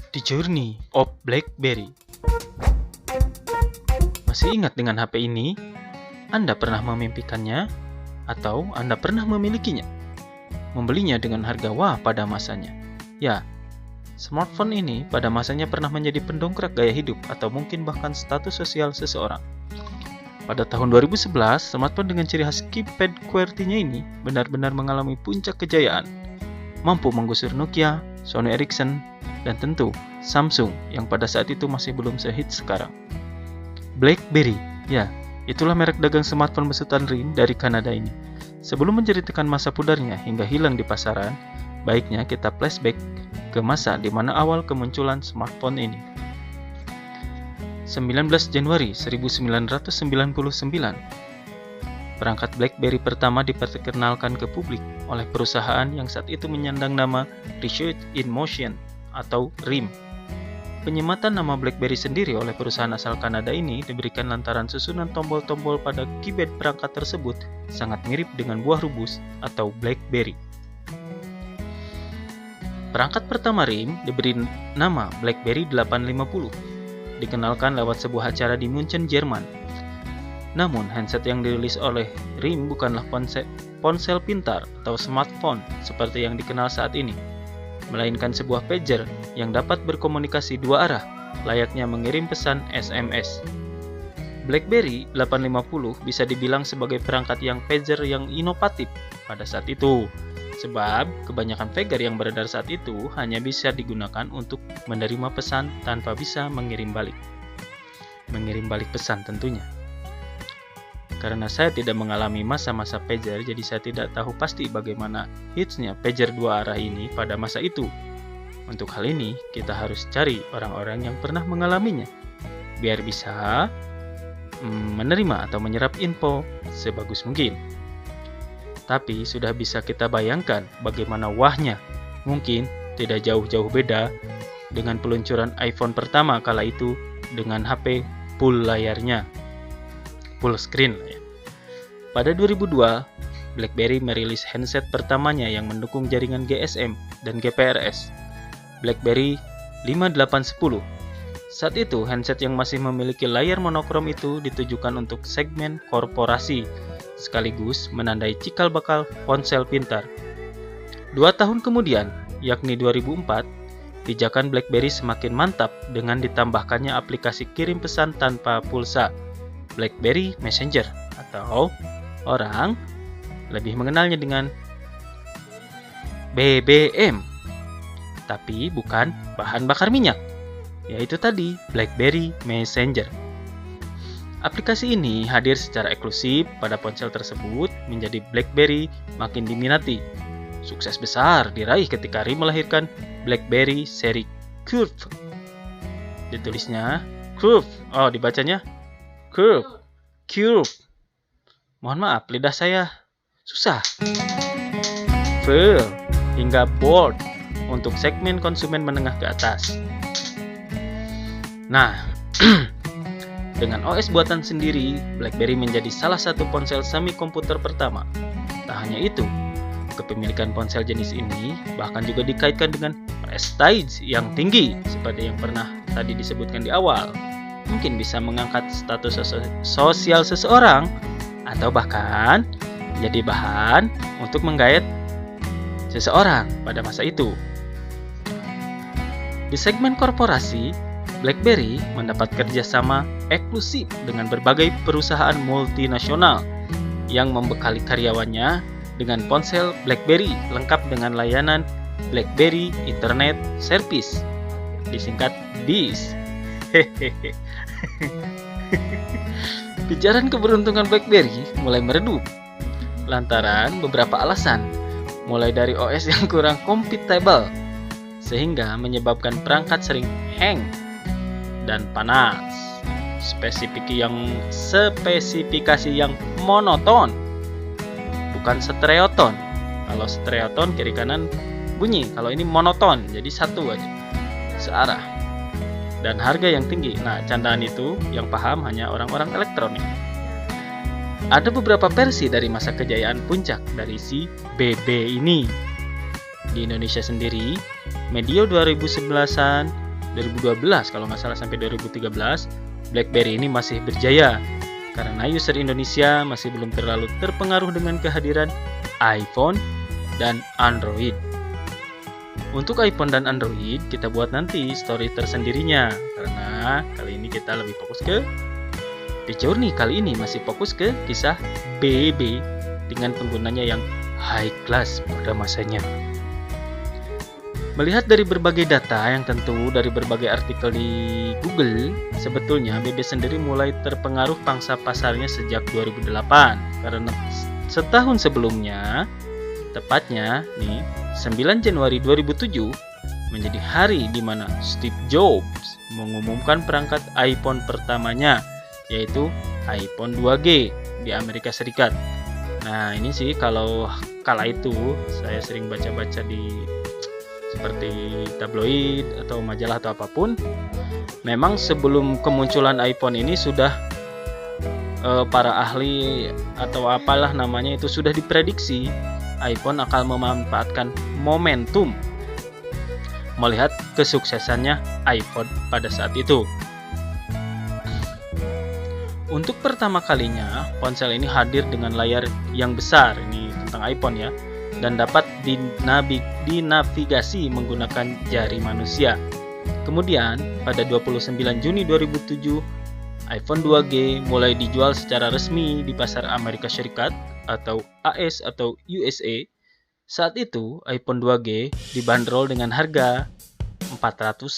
The Journey of BlackBerry. Masih ingat dengan HP ini? Anda pernah memimpikannya? Atau Anda pernah memilikinya? Membelinya dengan harga wah pada masanya? Ya, smartphone ini pada masanya pernah menjadi pendongkrak gaya hidup atau mungkin bahkan status sosial seseorang. Pada tahun 2011, smartphone dengan ciri khas keypad QWERTY-nya ini benar-benar mengalami puncak kejayaan. Mampu menggusur Nokia, Sony Ericsson, dan tentu Samsung yang pada saat itu masih belum sehits sekarang. BlackBerry, ya, itulah merek dagang smartphone besutan RIM dari Kanada ini. Sebelum menceritakan masa pudarnya hingga hilang di pasaran, baiknya kita flashback ke masa di mana awal kemunculan smartphone ini. 19 Januari 1999, perangkat BlackBerry pertama diperkenalkan ke publik oleh perusahaan yang saat itu menyandang nama Research in Motion atau RIM. Penyematan nama BlackBerry sendiri oleh perusahaan asal Kanada ini diberikan lantaran susunan tombol-tombol pada keypad perangkat tersebut sangat mirip dengan buah rubus atau blackberry. Perangkat pertama RIM diberi nama BlackBerry 850, dikenalkan lewat sebuah acara di Munchen, Jerman. Namun, handset yang dirilis oleh RIM bukanlah ponsel pintar atau smartphone seperti yang dikenal saat ini, melainkan sebuah pager yang dapat berkomunikasi dua arah, layaknya mengirim pesan SMS. BlackBerry 850 bisa dibilang sebagai perangkat yang pager yang inovatif pada saat itu, sebab kebanyakan pager yang beredar saat itu hanya bisa digunakan untuk menerima pesan tanpa bisa mengirim balik pesan tentunya. Karena saya tidak mengalami masa-masa pager, jadi saya tidak tahu pasti bagaimana hitsnya pager dua arah ini pada masa itu. Untuk hal ini, kita harus cari orang-orang yang pernah mengalaminya, biar bisa menerima atau menyerap info sebagus mungkin. Tapi sudah bisa kita bayangkan bagaimana wahnya, mungkin tidak jauh-jauh beda dengan peluncuran iPhone pertama kala itu dengan HP full layarnya. Full screen ya. Pada 2002, BlackBerry merilis handset pertamanya yang mendukung jaringan GSM dan GPRS, BlackBerry 5810. Saat itu, handset yang masih memiliki layar monokrom itu ditujukan untuk segmen korporasi, sekaligus menandai cikal bakal ponsel pintar. 2 tahun kemudian, yakni 2004, pijakan BlackBerry semakin mantap dengan ditambahkannya aplikasi kirim pesan tanpa pulsa, BlackBerry Messenger, atau orang lebih mengenalnya dengan BBM, tapi bukan bahan bakar minyak, yaitu tadi BlackBerry Messenger. Aplikasi ini hadir secara eksklusif pada ponsel tersebut, menjadi BlackBerry makin diminati. Sukses besar diraih ketika RIM melahirkan BlackBerry seri Curve. Ditulisnya Curve, dibacanya Curve. Mohon maaf, lidah saya susah. Full hingga Bold untuk segmen konsumen menengah ke atas. Nah, dengan OS buatan sendiri, BlackBerry menjadi salah satu ponsel semi komputer pertama. Tak hanya itu, kepemilikan ponsel jenis ini bahkan juga dikaitkan dengan prestige yang tinggi seperti yang pernah tadi disebutkan di awal. Mungkin bisa mengangkat status sosial seseorang atau bahkan jadi bahan untuk menggait seseorang pada masa itu. Di segmen korporasi, BlackBerry mendapat kerjasama eksklusif dengan berbagai perusahaan multinasional yang membekali karyawannya dengan ponsel BlackBerry lengkap dengan layanan BlackBerry Internet Service, disingkat BIS. Pijaran keberuntungan BlackBerry mulai meredup lantaran beberapa alasan, mulai dari OS yang kurang kompatibel sehingga menyebabkan perangkat sering hang dan panas, spesifikasi yang monoton, bukan stereoton. Kalau stereoton kiri kanan bunyi, kalau ini monoton, jadi satu aja, searah. Dan harga yang tinggi. Nah, candaan itu yang paham hanya orang-orang elektronik. Ada beberapa versi dari masa kejayaan puncak dari si BB ini. Di Indonesia sendiri, medio 2011-an 2012 kalau nggak salah sampai 2013, BlackBerry ini masih berjaya karena user Indonesia masih belum terlalu terpengaruh dengan kehadiran iPhone dan Android. Untuk iPhone dan Android kita buat nanti story tersendirinya karena kali ini kita lebih fokus ke The Journey. Kali ini masih fokus ke kisah BB dengan penggunanya yang high class pada masanya. Melihat dari berbagai data yang tentu dari berbagai artikel di Google, sebetulnya BB sendiri mulai terpengaruh pangsa pasarnya sejak 2008 karena setahun sebelumnya, tepatnya nih 9 Januari 2007 menjadi hari di mana Steve Jobs mengumumkan perangkat iPhone pertamanya, yaitu iPhone 2G di Amerika Serikat. Nah, ini sih kalau kala itu saya sering baca-baca di seperti tabloid atau majalah atau apapun. Memang sebelum kemunculan iPhone ini sudah para ahli atau apalah namanya itu sudah diprediksi iPhone akan memanfaatkan momentum melihat kesuksesannya iPhone pada saat itu. Untuk pertama kalinya ponsel ini hadir dengan layar yang besar, ini tentang iPhone ya, dan dapat dinavigasi menggunakan jari manusia. Kemudian pada 29 Juni 2007 iPhone 2G mulai dijual secara resmi di pasar Amerika Serikat atau AS atau USA. Saat itu iPhone 2G dibanderol dengan harga $499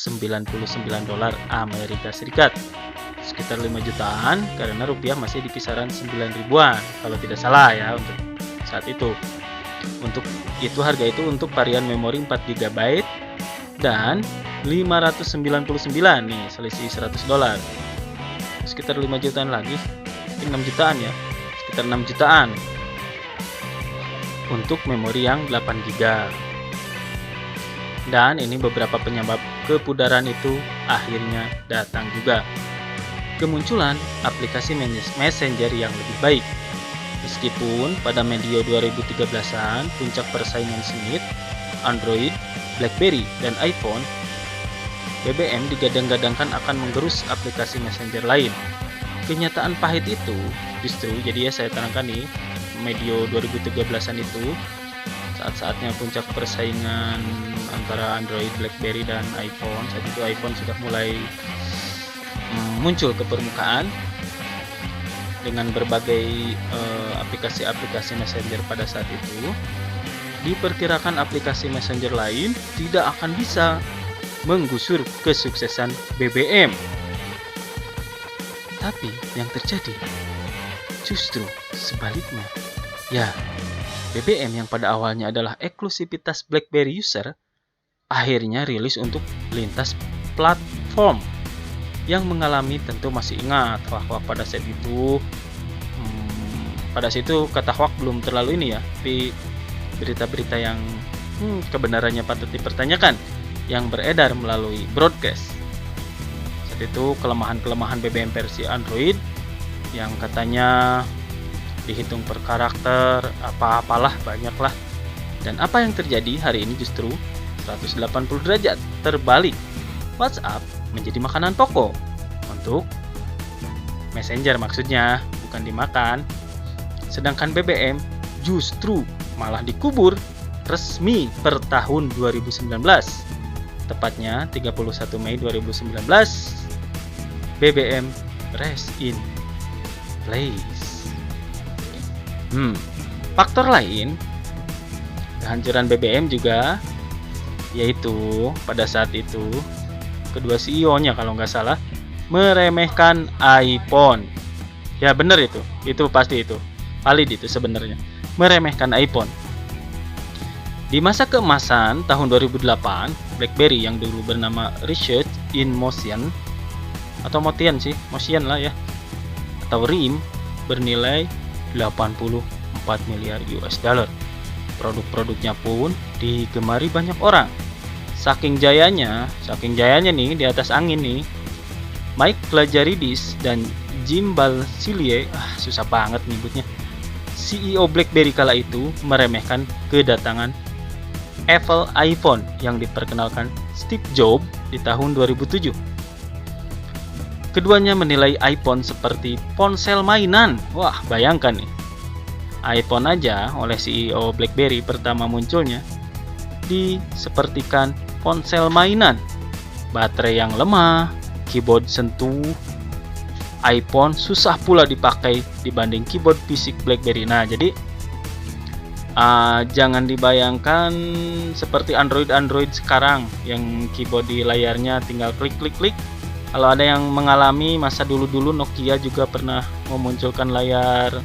Amerika Serikat, sekitar 5 jutaan karena rupiah masih di kisaran 9 ribuan kalau tidak salah ya untuk saat itu. Untuk itu harga itu untuk varian memori 4 GB dan 599 nih, selisih $100. Sekitar 5 jutaan lagi, 6 jutaan ya, sekitar 6 jutaan untuk memori yang 8 GB. Dan ini beberapa penyebab kepudaran itu akhirnya datang juga. Kemunculan aplikasi Messenger yang lebih baik. Meskipun pada medio 2013-an puncak persaingan sengit Android, BlackBerry, dan iPhone, BBM digadang-gadangkan akan menggerus aplikasi Messenger lain. Kenyataan pahit itu justru, jadi ya saya terangkan nih, medio 2013-an itu saat-saatnya puncak persaingan antara Android, BlackBerry, dan iPhone. Saat itu iPhone sudah mulai muncul ke permukaan dengan berbagai aplikasi-aplikasi Messenger pada saat itu. Diperkirakan aplikasi Messenger lain tidak akan bisa menggusur kesuksesan BBM. Tapi yang terjadi justru sebaliknya. Ya, BBM yang pada awalnya adalah eksklusivitas BlackBerry user akhirnya rilis untuk lintas platform. Yang mengalami tentu masih ingat hoak-hoak pada saat itu. Pada saat itu kata hoak belum terlalu ini ya, tapi berita-berita yang kebenarannya patut dipertanyakan yang beredar melalui broadcast. Saat itu kelemahan-kelemahan BBM versi Android yang katanya dihitung per karakter, apa-apalah banyaklah. Dan apa yang terjadi hari ini justru 180 derajat terbalik. WhatsApp menjadi makanan pokok untuk Messenger maksudnya, bukan dimakan. Sedangkan BBM justru malah dikubur resmi per tahun 2019. Tepatnya 31 Mei 2019, BBM rest in place. Faktor lain kehancuran BBM juga yaitu pada saat itu kedua CEO-nya kalau nggak salah meremehkan iPhone. Ya benar itu pasti itu valid itu sebenarnya, meremehkan iPhone. Di masa keemasan tahun 2008, BlackBerry yang dulu bernama Research in Motion atau Motion lah ya, atau RIM, bernilai 84 miliar US dollar. Produk-produknya pun digemari banyak orang. Saking jayanya nih di atas angin nih, Mike Lazaridis dan Jim Balsillie, susah banget nyebutnya, CEO BlackBerry kala itu meremehkan kedatangan Apple iPhone yang diperkenalkan Steve Jobs di tahun 2007. Keduanya menilai iPhone seperti ponsel mainan. Wah, bayangkan nih. iPhone aja oleh CEO BlackBerry pertama munculnya disepertikan ponsel mainan. Baterai yang lemah, keyboard sentuh. iPhone susah pula dipakai dibanding keyboard fisik BlackBerry. Nah, jadi jangan dibayangkan seperti Android sekarang yang keyboard di layarnya tinggal klik. Kalau ada yang mengalami masa dulu Nokia juga pernah memunculkan layar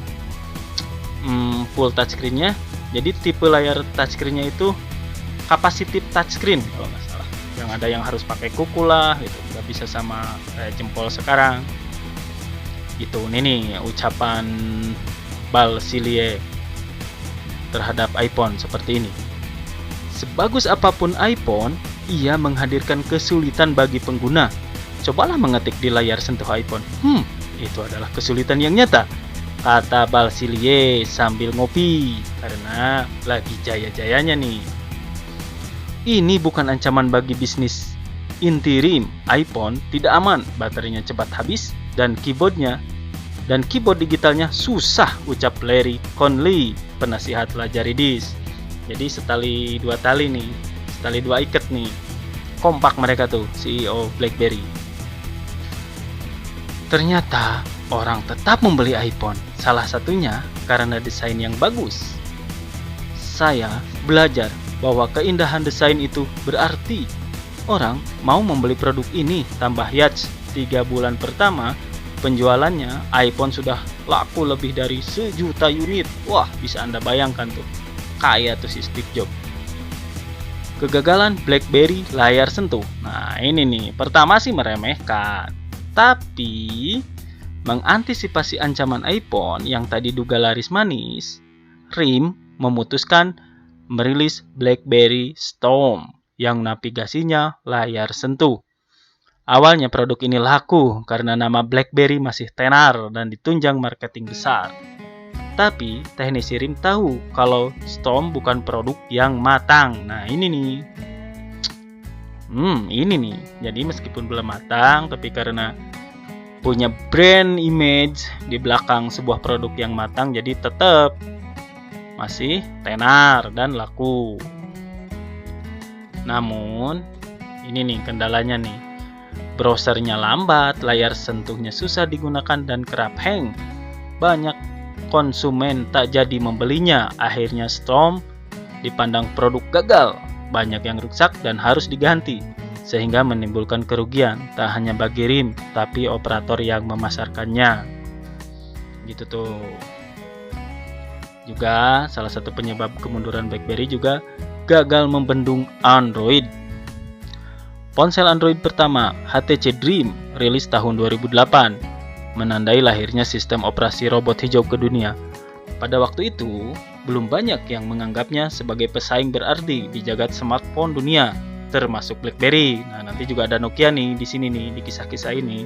full touchscreen-nya. Jadi tipe layar touchscreen-nya itu capacitive touchscreen kalau nggak salah. Yang ada yang harus pakai kuku lah, gitu. Nggak bisa sama kayak jempol sekarang. Gitu. Ini nih ucapan Bal Silie terhadap iPhone seperti ini. Sebagus apapun iPhone, ia menghadirkan kesulitan bagi pengguna. Cobalah mengetik di layar sentuh iPhone. Itu adalah kesulitan yang nyata, kata Bal Silie sambil ngopi karena lagi jaya-jayanya nih. Ini bukan ancaman bagi bisnis. Inti iPhone tidak aman, baterainya cepat habis dan keyboard digitalnya susah, ucap Larry Conley, penasihat Lazaridis. Jadi setali dua tali nih, setali dua ikat nih. Kompak mereka tuh, CEO BlackBerry. Ternyata orang tetap membeli iPhone, salah satunya karena desain yang bagus. Saya belajar bahwa keindahan desain itu berarti orang mau membeli produk ini. Tambah Yates, 3 bulan pertama penjualannya iPhone sudah laku lebih dari 1 juta unit. Wah, bisa Anda bayangkan tuh, kaya tuh si Steve Jobs. Kegagalan BlackBerry layar sentuh. Nah ini nih, pertama sih meremehkan, tapi mengantisipasi ancaman iPhone yang tadi duga laris manis, RIM memutuskan merilis BlackBerry Storm yang navigasinya layar sentuh. Awalnya produk ini laku karena nama BlackBerry masih tenar dan ditunjang marketing besar. Tapi teknisi RIM tahu kalau Storm bukan produk yang matang. Nah ini nih. Jadi meskipun belum matang, tapi karena punya brand image di belakang sebuah produk yang matang, jadi tetap masih tenar dan laku. Namun ini nih kendalanya nih. Browsernya lambat, layar sentuhnya susah digunakan dan kerap hang. Banyak konsumen tak jadi membelinya. Akhirnya Storm dipandang produk gagal. Banyak yang rusak dan harus diganti, sehingga menimbulkan kerugian tak hanya bagi RIM, tapi operator yang memasarkannya. Gitu tuh. Juga salah satu penyebab kemunduran BlackBerry juga gagal membendung Android. Ponsel Android pertama, HTC Dream, rilis tahun 2008, menandai lahirnya sistem operasi robot hijau ke dunia. Pada waktu itu, belum banyak yang menganggapnya sebagai pesaing berarti di jagat smartphone dunia, termasuk BlackBerry. Nah, nanti juga ada Nokia nih di sini nih, di kisah-kisah ini.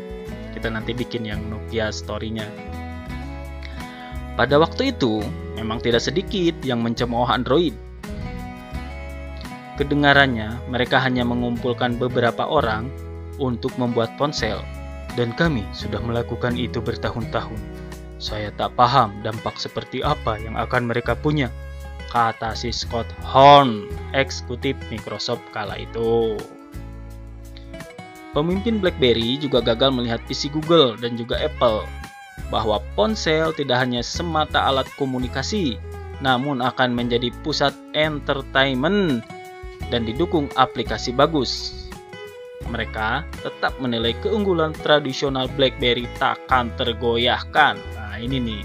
Kita nanti bikin yang Nokia story-nya. Pada waktu itu, memang tidak sedikit yang mencemooh Android. Kedengarannya, mereka hanya mengumpulkan beberapa orang untuk membuat ponsel, dan kami sudah melakukan itu bertahun-tahun. Saya tak paham dampak seperti apa yang akan mereka punya, kata si Scott Horn, eksekutif Microsoft kala itu. Pemimpin BlackBerry juga gagal melihat visi Google dan juga Apple, bahwa ponsel tidak hanya semata alat komunikasi, namun akan menjadi pusat entertainment dan didukung aplikasi bagus. Mereka tetap menilai keunggulan tradisional BlackBerry takkan tergoyahkan. Nah ini nih,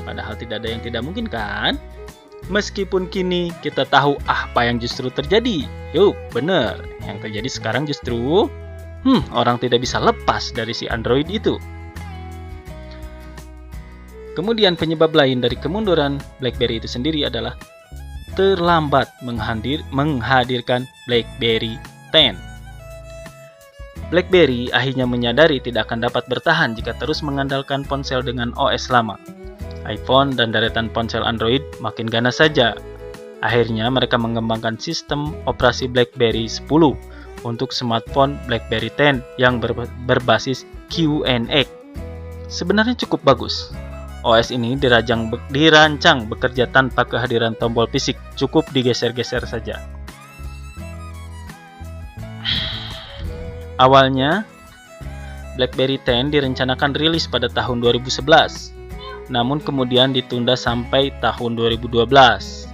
padahal tidak ada yang tidak mungkin kan? Meskipun kini kita tahu apa yang justru terjadi. Yuk, bener, yang terjadi sekarang justru orang tidak bisa lepas dari si Android itu. Kemudian penyebab lain dari kemunduran BlackBerry itu sendiri adalah terlambat menghadirkan BlackBerry 10. BlackBerry akhirnya menyadari tidak akan dapat bertahan jika terus mengandalkan ponsel dengan OS lama. iPhone dan deretan ponsel Android makin ganas saja. Akhirnya mereka mengembangkan sistem operasi BlackBerry 10 untuk smartphone BlackBerry 10 yang berbasis QNX. Sebenarnya cukup bagus. OS ini dirancang bekerja tanpa kehadiran tombol fisik, cukup digeser-geser saja. Awalnya, BlackBerry 10 direncanakan rilis pada tahun 2011, namun kemudian ditunda sampai tahun 2012.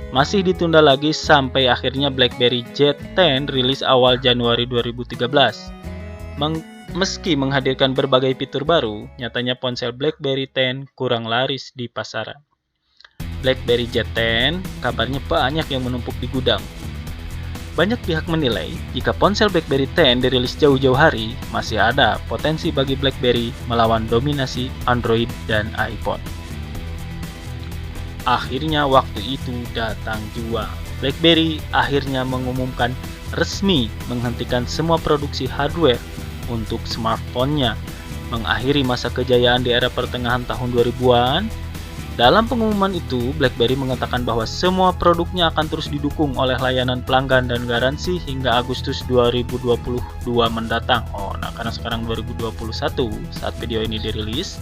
Masih ditunda lagi sampai akhirnya BlackBerry J10 rilis awal Januari 2013. Meski menghadirkan berbagai fitur baru, nyatanya ponsel BlackBerry 10 kurang laris di pasaran. BlackBerry J10 kabarnya banyak yang menumpuk di gudang. Banyak pihak menilai jika ponsel BlackBerry 10 dirilis jauh-jauh hari, masih ada potensi bagi BlackBerry melawan dominasi Android dan iPhone. Akhirnya waktu itu datang juga. BlackBerry akhirnya mengumumkan resmi menghentikan semua produksi hardware untuk smartphone-nya, mengakhiri masa kejayaan di era pertengahan tahun 2000-an. Dalam pengumuman itu, BlackBerry mengatakan bahwa semua produknya akan terus didukung oleh layanan pelanggan dan garansi hingga Agustus 2022 mendatang. Karena sekarang 2021 saat video ini dirilis,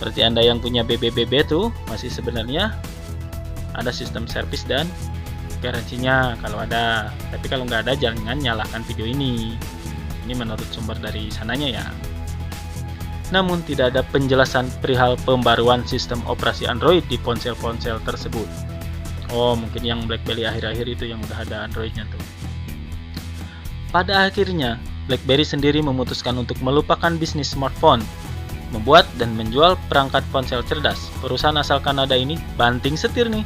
berarti Anda yang punya BBBB tuh masih sebenarnya ada sistem servis dan garansinya kalau ada. Tapi kalau nggak ada, jangan nyalakan video ini. Ini menurut sumber dari sananya ya. Namun tidak ada penjelasan perihal pembaruan sistem operasi Android di ponsel-ponsel tersebut. Mungkin yang BlackBerry akhir-akhir itu yang udah ada Androidnya tuh. Pada akhirnya, BlackBerry sendiri memutuskan untuk melupakan bisnis smartphone, membuat dan menjual perangkat ponsel cerdas. Perusahaan asal Kanada ini banting setir nih,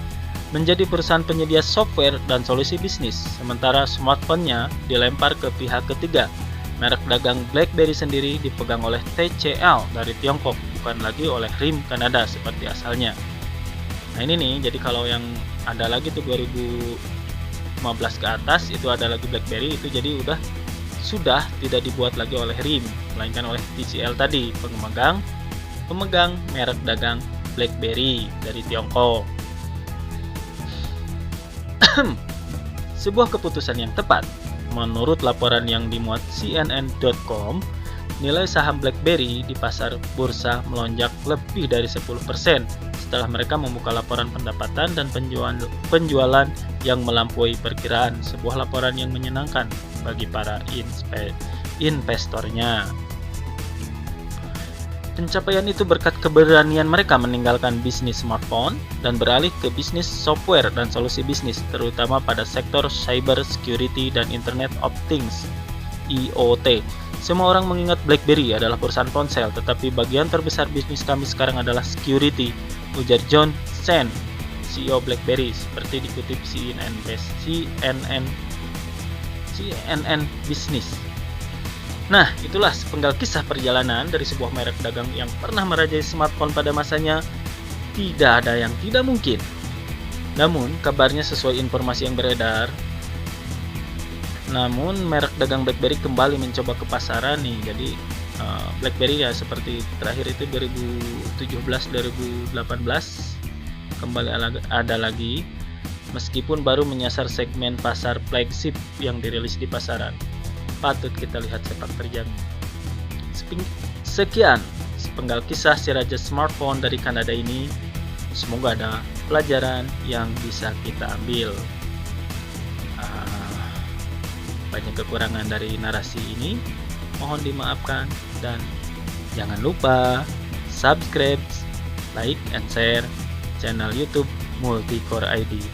menjadi perusahaan penyedia software dan solusi bisnis, sementara smartphone-nya dilempar ke pihak ketiga. Merek dagang BlackBerry sendiri dipegang oleh TCL dari Tiongkok, bukan lagi oleh RIM Kanada seperti asalnya. Nah ini nih, jadi kalau yang ada lagi tuh 2015 ke atas itu ada lagi BlackBerry, itu jadi sudah tidak dibuat lagi oleh RIM, melainkan oleh TCL tadi, pemegang merek dagang BlackBerry dari Tiongkok. Sebuah keputusan yang tepat. Menurut laporan yang dimuat CNN.com, nilai saham BlackBerry di pasar bursa melonjak lebih dari 10% setelah mereka membuka laporan pendapatan dan penjualan yang melampaui perkiraan. Sebuah laporan yang menyenangkan bagi para investornya. Pencapaian itu berkat keberanian mereka meninggalkan bisnis smartphone dan beralih ke bisnis software dan solusi bisnis, terutama pada sektor cyber security dan Internet of Things (IoT). Semua orang mengingat BlackBerry adalah perusahaan ponsel, tetapi bagian terbesar bisnis kami sekarang adalah security, ujar John Chen, CEO BlackBerry, seperti dikutip CNN Business. Nah, itulah sepenggal kisah perjalanan dari sebuah merek dagang yang pernah merajai smartphone pada masanya. Tidak ada yang tidak mungkin. Namun, kabarnya sesuai informasi yang beredar, merek dagang BlackBerry kembali mencoba ke pasaran nih. Jadi, BlackBerry ya seperti terakhir itu 2017-2018 kembali ada lagi, meskipun baru menyasar segmen pasar flagship yang dirilis di pasaran. Patut kita lihat sepak terjangnya. Sekian sepenggal kisah si raja smartphone dari Kanada ini. Semoga ada pelajaran yang bisa kita ambil. Banyak kekurangan dari narasi ini, mohon dimaafkan, dan jangan lupa subscribe, like, and share channel YouTube Multicore ID.